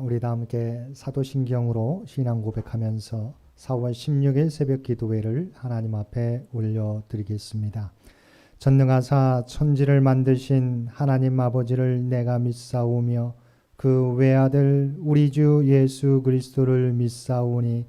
우리 다 함께 사도신경으로 신앙 고백하면서 4월 16일 새벽 기도회를 하나님 앞에 올려드리겠습니다. 전능하사 천지를 만드신 하나님 아버지를 내가 믿사오며 그 외아들 우리 주 예수 그리스도를 믿사오니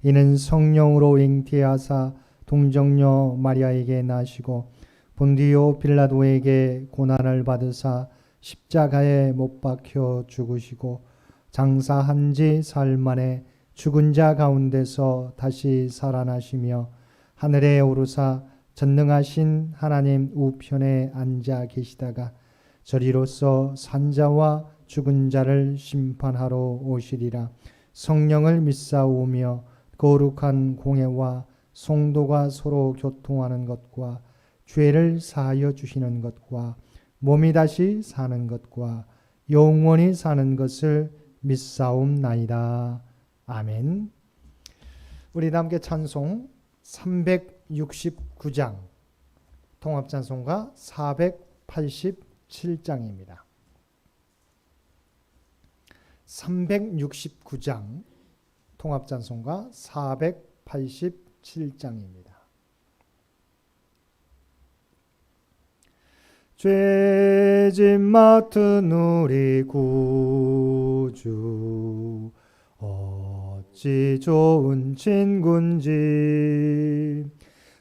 이는 성령으로 잉태하사 동정녀 마리아에게 나시고 본디오 빌라도에게 고난을 받으사 십자가에 못 박혀 죽으시고 장사한 지 사흘 만에 죽은 자 가운데서 다시 살아나시며 하늘에 오르사 전능하신 하나님 우편에 앉아 계시다가 저리로서 산자와 죽은 자를 심판하러 오시리라. 성령을 믿사오며 거룩한 공회와 성도가 서로 교통하는 것과 죄를 사하여 주시는 것과 몸이 다시 사는 것과 영원히 사는 것을 믿사옵나이다. 아멘. 우리 다 함께 찬송 369장 통합찬송가 487장입니다. 369장 통합찬송가 487장입니다. 죄짐 맡은 우리 구주 어찌 좋은 친군지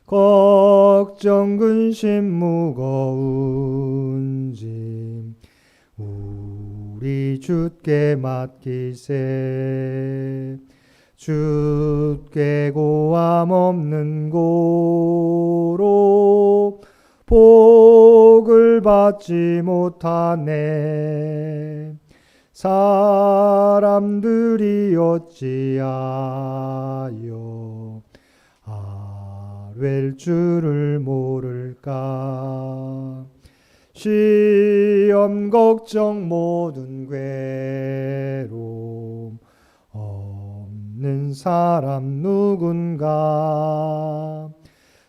걱정 근심 무거운 짐 우리 주께 맡기세. 주께 고함 없는 고로 복을 받지 못하네. 사람들이 어찌하여 아뢰 줄을 모를까. 시험 걱정 모든 괴로움 없는 사람 누군가.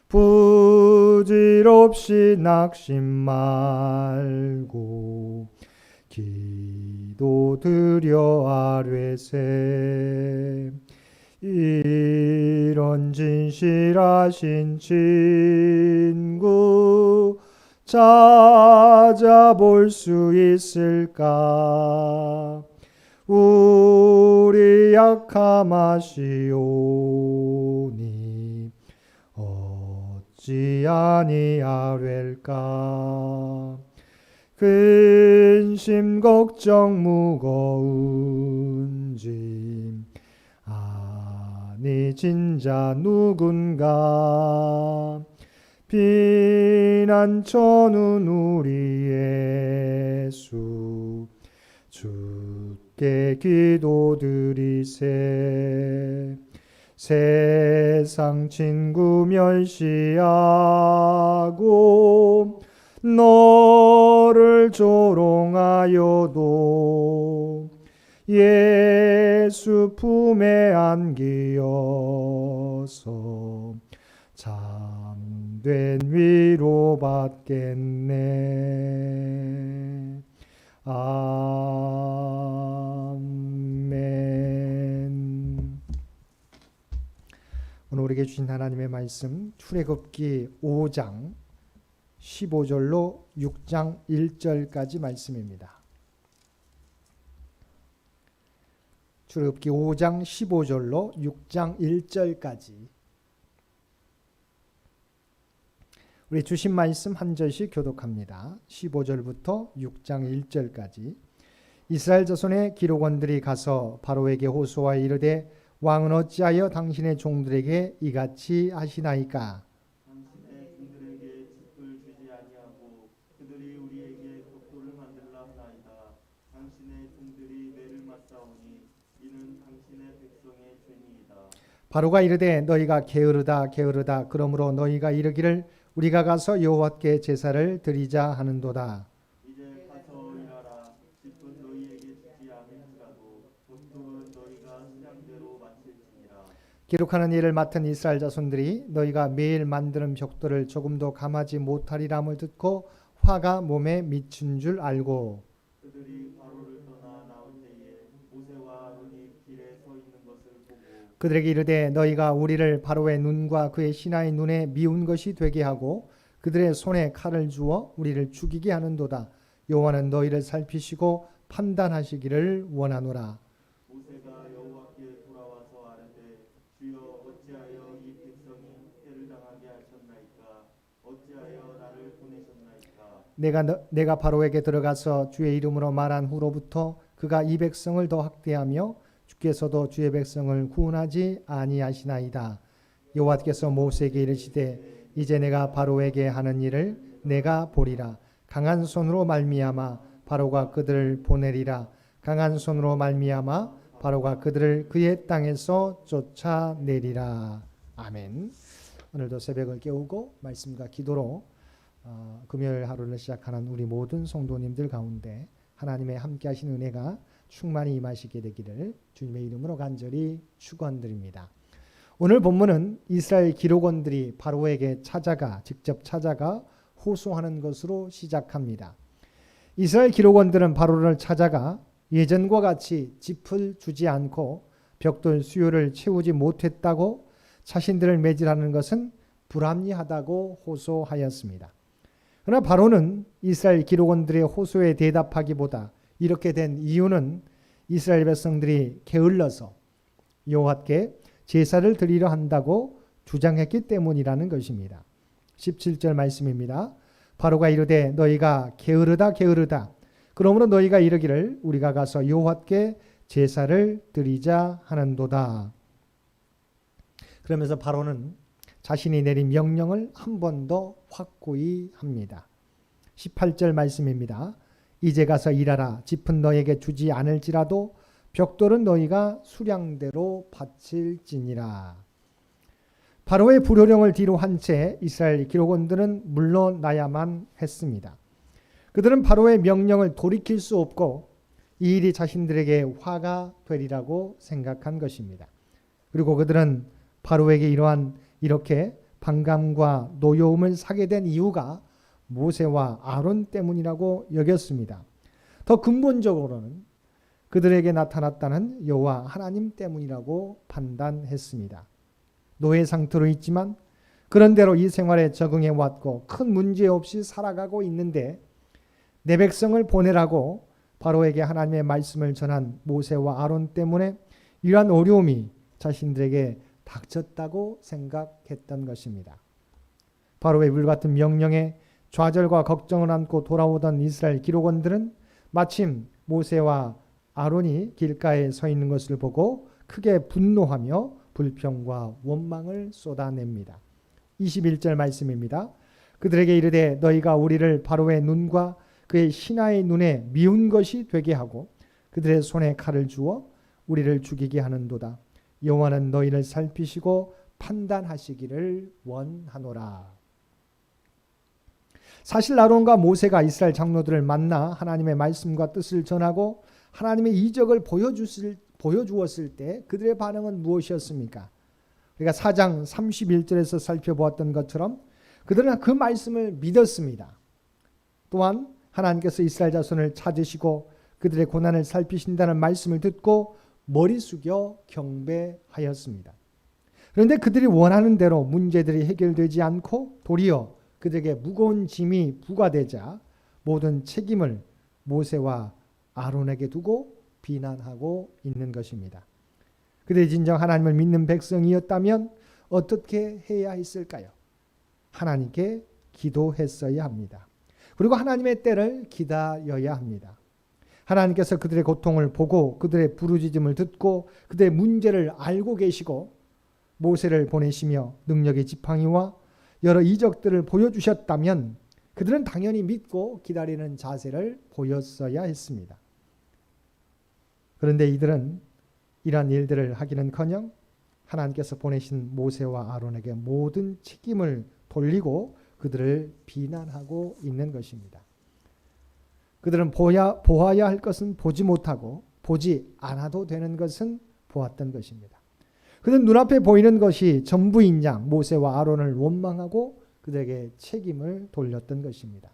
부질없이 낙심 말고 기도드려 아뢰세. 이런 진실하신 친구 찾아볼 수 있을까. 우리 약함 아시오니 어찌 아니하랴까. 근심 걱정 무거운 짐 아니 진자 누군가. 피난처는 우리 예수 주께 기도드리세. 세상 친구 멸시하고 너를 조롱하여도 예수 품에 안기어서 참된 위로 받겠네. 아멘. 오늘 우리에게 주신 하나님의 말씀 출애굽기 5장 15절로 6장 1절까지 말씀입니다. 출애굽기 5장 15절로 6장 1절까지 우리 주신 말씀 한 절씩 교독합니다. 15절부터 6장 1절까지. 이스라엘 자손의 기록원들이 가서 바로에게 호소하여 이르되 왕은 어찌하여 당신의 종들에게 이같이 하시나이까. 당신의 종들에게 짚을 주지 아니하고 그들이 우리에게 벽돌을 만들라 하나이다. 당신의 종들이 매를 맞사오니 이는 당신의 백성의 죄니이다. 바로가 이르되 너희가 게으르다 게으르다. 그러므로 너희가 이르기를 우리가 가서 여호와께 제사를 드리자 하는도다. 이제 가서 일하라. 짚은 너희에게 주지 않을지라도 벽돌은 너희가 수량대로 마칠지니라. 기록하는 일을 맡은 이스라엘 자손들이 너희가 매일 만드는 벽돌을 조금도 감하지 못하리람을 듣고 화가 몸에 미친 줄 알고 그들이 바로를 떠나 나올 때에 그들에게 이르되 너희가 우리를 바로의 눈과 그의 신하의 눈에 미운 것이 되게 하고 그들의 손에 칼을 주어 우리를 죽이게 하는도다. 여호와는 너희를 살피시고 판단하시기를 원하노라. 모세가 여호와께 돌아와서 아뢰되 주여 어찌하여 이 백성이 해를 당하게 하셨나이까 어찌하여 나를 보내셨나이까 내가 바로에게 들어가서 주의 이름으로 말한 후로부터 그가 이 백성을 더 학대하며 주께서도 주의 백성을 구원하지 아니하시나이다. 여호와께서 모세에게 이르시되 이제 내가 바로에게 하는 일을 내가 보리라. 강한 손으로 말미암아 바로가 그들을 보내리라. 강한 손으로 말미암아 바로가 그들을 그의 땅에서 쫓아내리라. 아멘. 오늘도 새벽을 깨우고 말씀과 기도로 금요일 하루를 시작하는 우리 모든 성도님들 가운데 하나님의 함께 하신 은혜가 충만히 임하시게 되기를 주님의 이름으로 간절히 축원드립니다. 오늘 본문은 이스라엘 기록원들이 바로에게 직접 찾아가 호소하는 것으로 시작합니다. 이스라엘 기록원들은 바로를 찾아가 예전과 같이 짚을 주지 않고 벽돌 수요를 채우지 못했다고 자신들을 매질하는 것은 불합리하다고 호소하였습니다. 그러나 바로는 이스라엘 기록원들의 호소에 대답하기보다 이렇게 된 이유는 이스라엘 백성들이 게을러서 여호와께 제사를 드리려 한다고 주장했기 때문이라는 것입니다. 17절 말씀입니다. 바로가 이르되 너희가 게으르다 게으르다. 그러므로 너희가 이르기를 우리가 가서 여호와께 제사를 드리자 하는도다. 그러면서 바로는 자신이 내린 명령을 한 번 더 확고히 합니다. 18절 말씀입니다. 이제 가서 일하라. 짚은 너에게 주지 않을지라도 벽돌은 너희가 수량대로 바칠지니라. 바로의 불효령을 뒤로 한 채 이스라엘 기록원들은 물러나야만 했습니다. 그들은 바로의 명령을 돌이킬 수 없고 이 일이 자신들에게 화가 되리라고 생각한 것입니다. 그리고 그들은 바로에게 이렇게 반감과 노여움을 사게 된 이유가 모세와 아론 때문이라고 여겼습니다. 더 근본적으로는 그들에게 나타났다는 여호와 하나님 때문이라고 판단했습니다. 노예 상태로 있지만 그런대로 이 생활에 적응해 왔고 큰 문제 없이 살아가고 있는데 내 백성을 보내라고 바로에게 하나님의 말씀을 전한 모세와 아론 때문에 이러한 어려움이 자신들에게 닥쳤다고 생각했던 것입니다. 바로의 불같은 명령에 좌절과 걱정을 안고 돌아오던 이스라엘 기록원들은 마침 모세와 아론이 길가에 서 있는 것을 보고 크게 분노하며 불평과 원망을 쏟아냅니다. 21절 말씀입니다. 그들에게 이르되 너희가 우리를 바로의 눈과 그의 신하의 눈에 미운 것이 되게 하고 그들의 손에 칼을 주어 우리를 죽이게 하는도다. 여호와는 너희를 살피시고 판단하시기를 원하노라. 사실 아론과 모세가 이스라엘 장로들을 만나 하나님의 말씀과 뜻을 전하고 하나님의 이적을 보여주었을 때 그들의 반응은 무엇이었습니까? 우리가 4장 31절에서 살펴보았던 것처럼 그들은 그 말씀을 믿었습니다. 또한 하나님께서 이스라엘 자손을 찾으시고 그들의 고난을 살피신다는 말씀을 듣고 머리 숙여 경배하였습니다. 그런데 그들이 원하는 대로 문제들이 해결되지 않고 도리어 그들에게 무거운 짐이 부과되자 모든 책임을 모세와 아론에게 두고 비난하고 있는 것입니다. 그들이 진정 하나님을 믿는 백성이었다면 어떻게 해야 했을까요? 하나님께 기도했어야 합니다. 그리고 하나님의 때를 기다려야 합니다. 하나님께서 그들의 고통을 보고 그들의 부르짖음을 듣고 그들의 문제를 알고 계시고 모세를 보내시며 능력의 지팡이와 여러 이적들을 보여주셨다면 그들은 당연히 믿고 기다리는 자세를 보였어야 했습니다. 그런데 이들은 이러한 일들을 하기는커녕 하나님께서 보내신 모세와 아론에게 모든 책임을 돌리고 그들을 비난하고 있는 것입니다. 그들은 보아야 할 것은 보지 못하고 보지 않아도 되는 것은 보았던 것입니다. 그들은 눈앞에 보이는 것이 전부인 양 모세와 아론을 원망하고 그들에게 책임을 돌렸던 것입니다.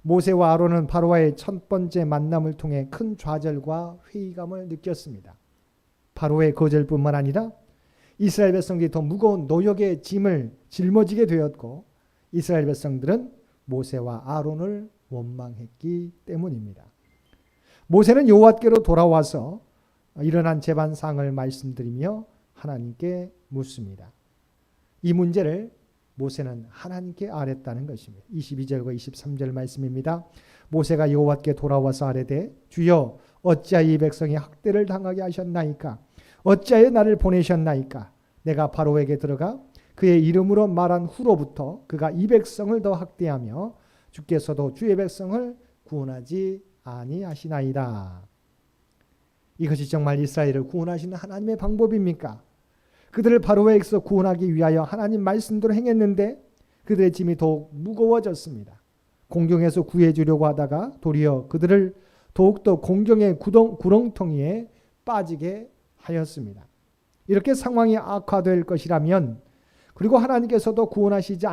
모세와 아론은 바로와의 첫 번째 만남을 통해 큰 좌절과 회의감을 느꼈습니다. 바로의 거절뿐만 아니라 이스라엘 백성들이 더 무거운 노역의 짐을 짊어지게 되었고 이스라엘 백성들은 모세와 아론을 원망했기 때문입니다. 모세는 여호와께로 돌아와서 일어난 재반 사항을 말씀드리며 하나님께 묻습니다. 이 문제를 모세는 하나님께 아뢰었다는 것입니다. 22절과 23절 말씀입니다. 모세가 여호와께 돌아와서 아뢰되 주여 어찌하여 이 백성이 학대를 당하게 하셨나이까? 어찌하여 나를 보내셨나이까? 내가 바로에게 들어가 그의 이름으로 말한 후로부터 그가 이 백성을 더 학대하며 주께서도 주의 백성을 구원하지 아니하시나이다. 이것이 정말 이스라엘을 구원하시는 하나님의 방법입니까? 그들을 바로에게서 구원하기 위하여 하나님 말씀대로 행했는데 그들의 짐이 더욱 무거워졌습니다. 공경에서 구해주려고 하다가 도리어 그들을 더욱더 공경의 구렁텅이에 빠지게 하였습니다. 이렇게 상황이 악화될 것이라면 그리고 하나님께서도 구원하시지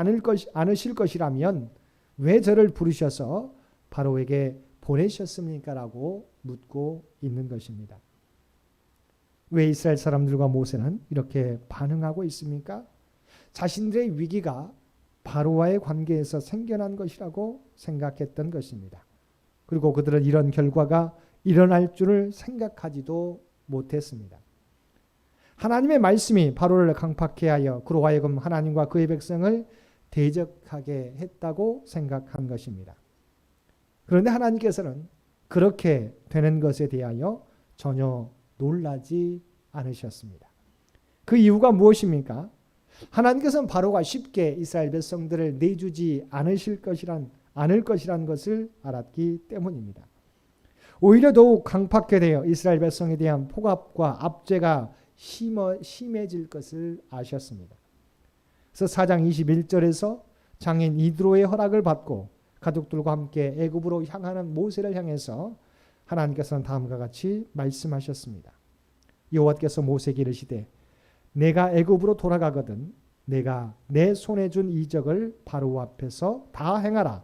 않으실 것이라면 왜 저를 부르셔서 바로에게 보내셨습니까? 라고 묻고 있는 것입니다. 왜 이스라엘 사람들과 모세는 이렇게 반응하고 있습니까? 자신들의 위기가 바로와의 관계에서 생겨난 것이라고 생각했던 것입니다. 그리고 그들은 이런 결과가 일어날 줄을 생각하지도 못했습니다. 하나님의 말씀이 바로를 강팍해 하여 그로 하여금 하나님과 그의 백성을 대적하게 했다고 생각한 것입니다. 그런데 하나님께서는 그렇게 되는 것에 대하여 전혀 놀라지 않으셨습니다. 그 이유가 무엇입니까? 하나님께서는 바로가 쉽게 이스라엘 백성들을 내주지 않을 것이란 것을 알았기 때문입니다. 오히려 더욱 강팍해 되어 이스라엘 백성에 대한 폭압과 압제가 심해질 것을 아셨습니다. 그래서 4장 21절에서 장인 이드로의 허락을 받고 가족들과 함께 애굽으로 향하는 모세를 향해서 하나님께서는 다음과 같이 말씀하셨습니다. 여호와께서 모세에게 이르시되 내가 애굽으로 돌아가거든 내가 내 손에 준 이적을 바로 앞에서 다 행하라.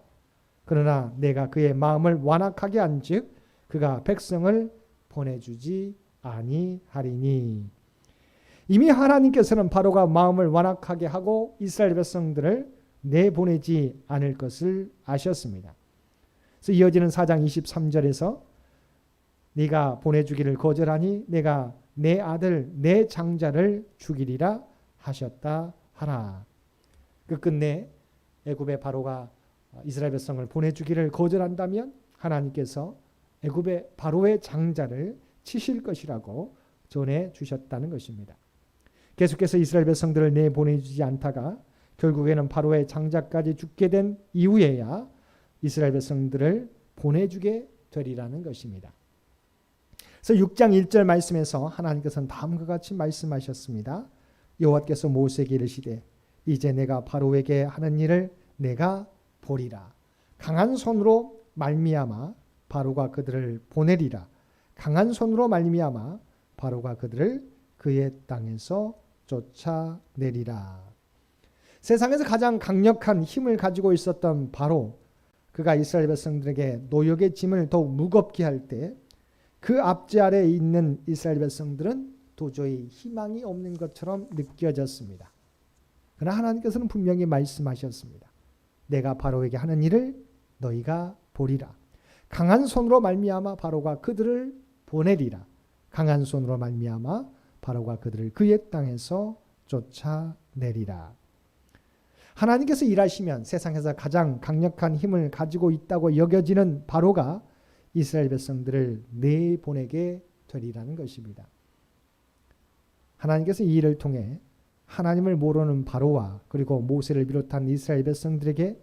그러나 내가 그의 마음을 완악하게 한즉 그가 백성을 보내주지 아니하리니. 이미 하나님께서는 바로가 마음을 완악하게 하고 이스라엘 백성들을 내보내지 않을 것을 아셨습니다. 그래서 이어지는 4장 23절에서 네가 보내주기를 거절하니 내가 내 아들 내 장자를 죽이리라 하셨다 하라. 끝끝내 애굽의 바로가 이스라엘 백성을 보내주기를 거절한다면 하나님께서 애굽의 바로의 장자를 치실 것이라고 전해 주셨다는 것입니다. 계속해서 이스라엘 백성들을 내보내주지 않다가 결국에는 바로의 장자까지 죽게 된 이후에야 이스라엘 백성들을 보내주게 되리라는 것입니다. 그래서 6장 1절 말씀에서 하나님께서는 다음과 같이 말씀하셨습니다. 여호와께서 모세에게 이르시되 이제 내가 바로에게 하는 일을 내가 보리라. 강한 손으로 말미암아 바로가 그들을 보내리라. 강한 손으로 말미암아 바로가 그들을 그의 땅에서 쫓아내리라. 세상에서 가장 강력한 힘을 가지고 있었던 바로, 그가 이스라엘 백성들에게 노역의 짐을 더욱 무겁게 할 때 그 압제 아래에 있는 이스라엘 백성들은 도저히 희망이 없는 것처럼 느껴졌습니다. 그러나 하나님께서는 분명히 말씀하셨습니다. 내가 바로에게 하는 일을 너희가 보리라. 강한 손으로 말미암아 바로가 그들을 보내리라. 강한 손으로 말미암아 바로가 그들을 그의 땅에서 쫓아내리라. 하나님께서 일하시면 세상에서 가장 강력한 힘을 가지고 있다고 여겨지는 바로가 이스라엘 백성들을 내보내게 되리라는 것입니다. 하나님께서 이 일을 통해 하나님을 모르는 바로와 그리고 모세를 비롯한 이스라엘 백성들에게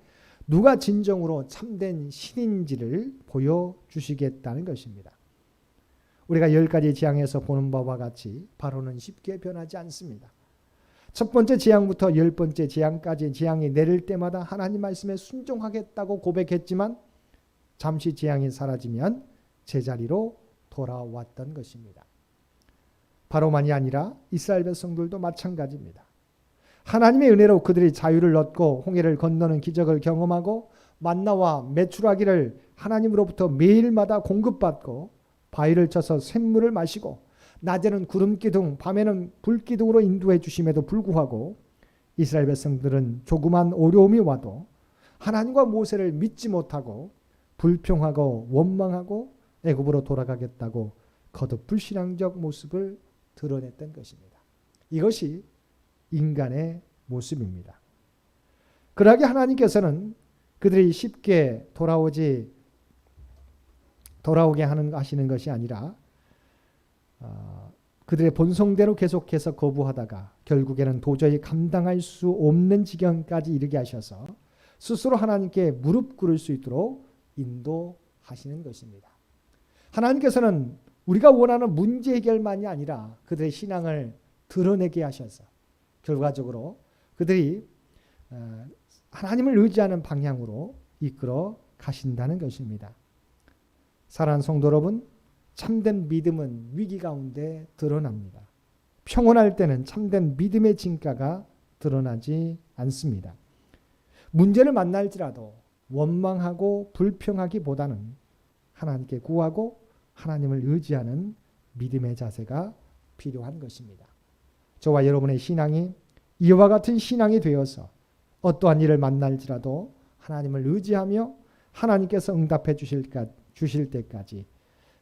누가 진정으로 참된 신인지를 보여주시겠다는 것입니다. 우리가 10가지 재앙에서 보는 바와 같이 바로는 쉽게 변하지 않습니다. 첫 번째 재앙부터 10번째 재앙까지 재앙이 내릴 때마다 하나님 말씀에 순종하겠다고 고백했지만 잠시 재앙이 사라지면 제자리로 돌아왔던 것입니다. 바로만이 아니라 이스라엘 백성들도 마찬가지입니다. 하나님의 은혜로 그들이 자유를 얻고 홍해를 건너는 기적을 경험하고 만나와 메추라기를 하나님으로부터 매일마다 공급받고 바위를 쳐서 샘물을 마시고 낮에는 구름 기둥, 밤에는 불 기둥으로 인도해 주심에도 불구하고 이스라엘 백성들은 조그만 어려움이 와도 하나님과 모세를 믿지 못하고 불평하고 원망하고 애굽으로 돌아가겠다고 거듭 불신앙적 모습을 드러냈던 것입니다. 이것이 인간의 모습입니다. 그러하게 하나님께서는 그들이 쉽게 돌아오게 하시는 것이 아니라 그들의 본성대로 계속해서 거부하다가 결국에는 도저히 감당할 수 없는 지경까지 이르게 하셔서 스스로 하나님께 무릎 꿇을 수 있도록 인도하시는 것입니다. 하나님께서는 우리가 원하는 문제 해결만이 아니라 그들의 신앙을 드러내게 하셔서 결과적으로 그들이 하나님을 의지하는 방향으로 이끌어 가신다는 것입니다. 사랑하는 성도 여러분, 참된 믿음은 위기 가운데 드러납니다. 평온할 때는 참된 믿음의 진가가 드러나지 않습니다. 문제를 만날지라도 원망하고 불평하기보다는 하나님께 구하고 하나님을 의지하는 믿음의 자세가 필요한 것입니다. 저와 여러분의 신앙이 이와 같은 신앙이 되어서 어떠한 일을 만날지라도 하나님을 의지하며 하나님께서 응답해 주실 때까지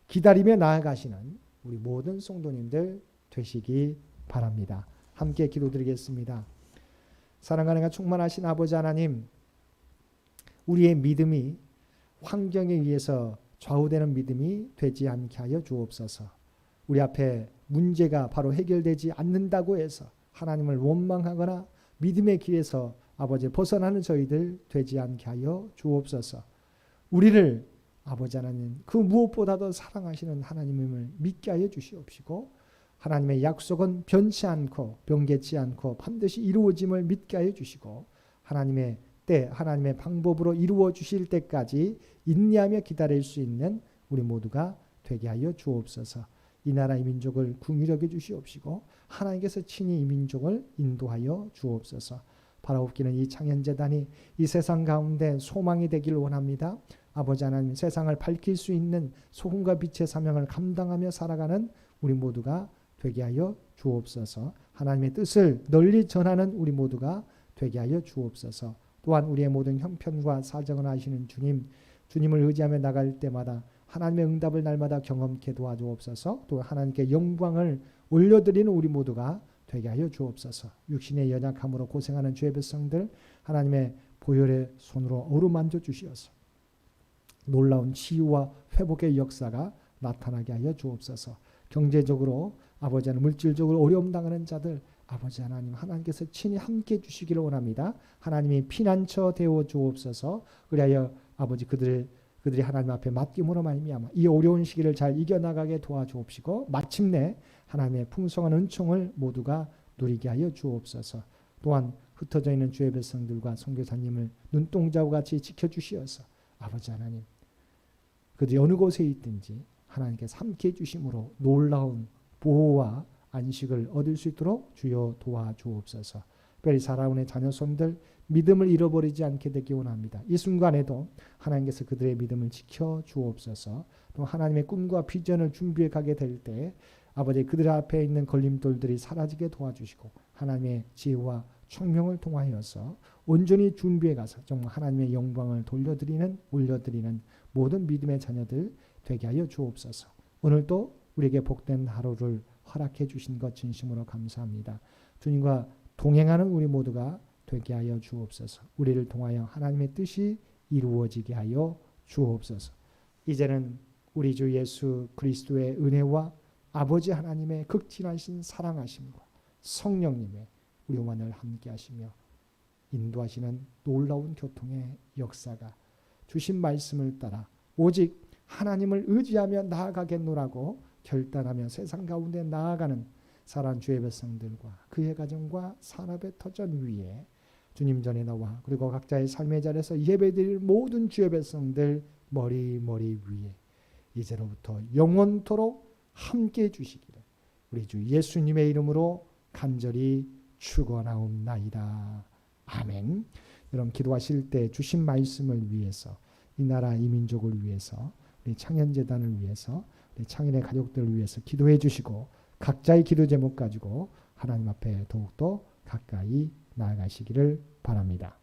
기다리며 나아가시는 우리 모든 성도님들 되시기 바랍니다. 함께 기도드리겠습니다. 사랑하는 충만하신 아버지 하나님, 우리의 믿음이 환경에 의해서 좌우되는 믿음이 되지 않게 하여 주옵소서. 우리 앞에 문제가 바로 해결되지 않는다고 해서 하나님을 원망하거나 믿음의 길에서 아버지 벗어나는 저희들 되지 않게 하여 주옵소서. 우리를 아버지 하나님 그 무엇보다도 사랑하시는 하나님을 믿게 하여 주시옵시고 하나님의 약속은 변치 않고 변개치 않고 반드시 이루어짐을 믿게 하여 주시고 하나님의 때 하나님의 방법으로 이루어 주실 때까지 인내하며 기다릴 수 있는 우리 모두가 되게 하여 주옵소서. 이 나라 이 민족을 긍휼히 여겨 주시옵시고 하나님께서 친히 이 민족을 인도하여 주옵소서. 바라옵기는 이 창현재단이 이 세상 가운데 소망이 되길 원합니다. 아버지 하나님, 세상을 밝힐 수 있는 소금과 빛의 사명을 감당하며 살아가는 우리 모두가 되게 하여 주옵소서. 하나님의 뜻을 널리 전하는 우리 모두가 되게 하여 주옵소서. 또한 우리의 모든 형편과 사정을 아시는 주님을 의지하며 나갈 때마다 하나님의 응답을 날마다 경험케 도와주옵소서. 또 하나님께 영광을 올려드리는 우리 모두가 되게 하여 주옵소서. 육신의 연약함으로 고생하는 주의 백성들 하나님의 보혈의 손으로 어루만져 주시어서 놀라운 치유와 회복의 역사가 나타나게 하여 주옵소서. 경제적으로 아버지 하나님, 물질적으로 어려움 당하는 자들 아버지 하나님, 하나님께서 친히 함께 주시기를 원합니다. 하나님이 피난처 되어 주옵소서. 그리하여 아버지 그들이 하나님 앞에 맡김으로 말미암아 이 어려운 시기를 잘 이겨나가게 도와주옵시고 마침내 하나님의 풍성한 은총을 모두가 누리게 하여 주옵소서. 또한 흩어져 있는 주의 백성들과 선교사님을 눈동자와 같이 지켜주시어서 아버지 하나님, 그들이 어느 곳에 있든지 하나님께서 함께해 주심으로 놀라운 보호와 안식을 얻을 수 있도록 주여 도와주옵소서. 특별히 살아오는 자녀손들 믿음을 잃어버리지 않게 되기 원합니다. 이 순간에도 하나님께서 그들의 믿음을 지켜 주옵소서. 또 하나님의 꿈과 비전을 준비해 가게 될 때 아버지 그들 앞에 있는 걸림돌들이 사라지게 도와주시고 하나님의 지혜와 총명을 통하여서 온전히 준비해 가서 정말 하나님의 영광을 올려드리는 모든 믿음의 자녀들 되게 하여 주옵소서. 오늘도 우리에게 복된 하루를 허락해 주신 것 진심으로 감사합니다. 주님과 동행하는 우리 모두가 되게 하여 주옵소서. 우리를 통하여 하나님의 뜻이 이루어지게 하여 주옵소서. 이제는 우리 주 예수 그리스도의 은혜와 아버지 하나님의 극진하신 사랑하심과 성령님의 우리 오만을 함께 하시며 인도하시는 놀라운 교통의 역사가 주신 말씀을 따라 오직 하나님을 의지하며 나아가겠노라고 결단하며 세상 가운데 나아가는 사랑하는 주의 백성들과 그의 가정과 산업의 터전 위에 주님 전에 나와 그리고 각자의 삶의 자리에서 예배드릴 모든 주의 백성들 머리 위에 이제로부터 영원토록 함께 해주시기를 우리 주 예수님의 이름으로 간절히 축원하옵나이다. 아멘. 여러분 기도하실 때 주신 말씀을 위해서 이 나라 이 민족을 위해서 우리 창현재단을 위해서 우리 창현의 가족들을 위해서 기도해 주시고 각자의 기도 제목 가지고 하나님 앞에 더욱더 가까이 나아가시기를 바랍니다.